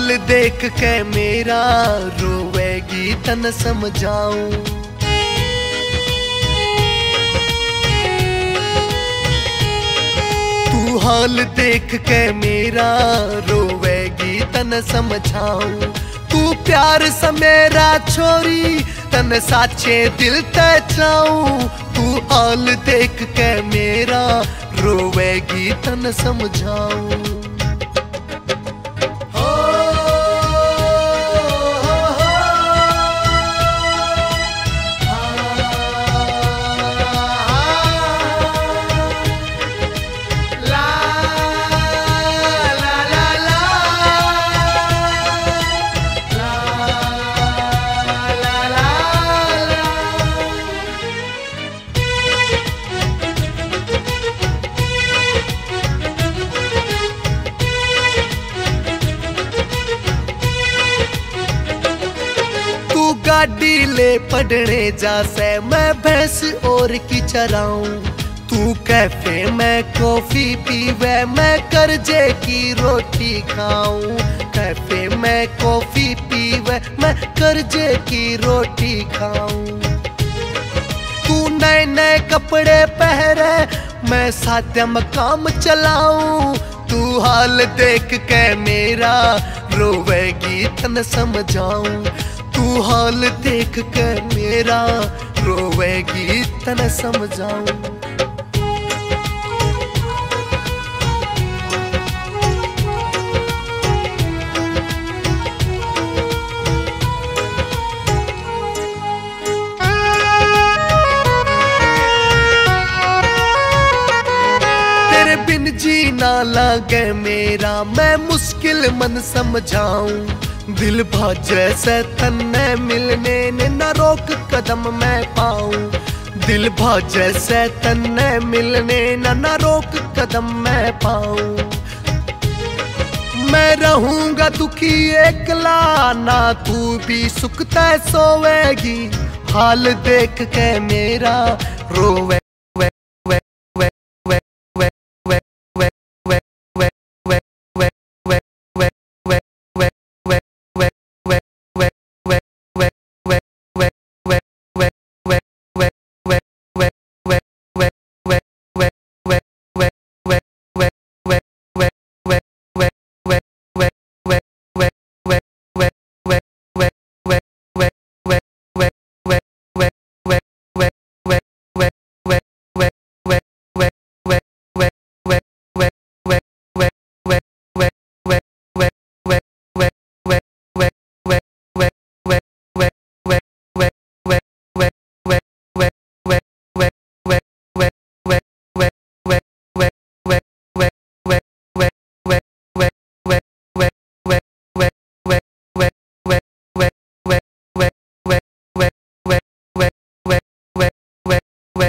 हाल देख के मेरा रोवेगी तन समझाऊं। तू हाल देख के मेरा रोवेगी तन समझाऊं। तू प्यार से मेरा छोरी तन साचे दिल ते चाऊं। तू हाल देख के मेरा रोवेगी तन समझाऊं। गाड़ी ले पढ़ने जा से मैं भैंस और की चराऊं। तू कैफे में कॉफी पीवे मैं कर्जे की रोटी खाऊं। कैफे में कॉफी पीवे मैं कर्जे की रोटी खाऊं। तू नए नए कपड़े पहरे मैं साथ में काम चलाऊं। तू हाल देख के मेरा रोवेगी तन समझाऊं। तू हाल देख के मेरा रोवेगी तन समझाऊं। तेरे बिन जीना लागे मेरा मैं मुश्किल मन समझाऊं। दिल भाजे से तन्ने मिलने ने न रोक कदम मैं पाऊं। दिल भाजे से तन्ने मिलने न रोक कदम मैं पाऊं। मैं रहूंगा दुखी एकला ना तू भी सुखता सोवेगी। हाल देख के मेरा रोवे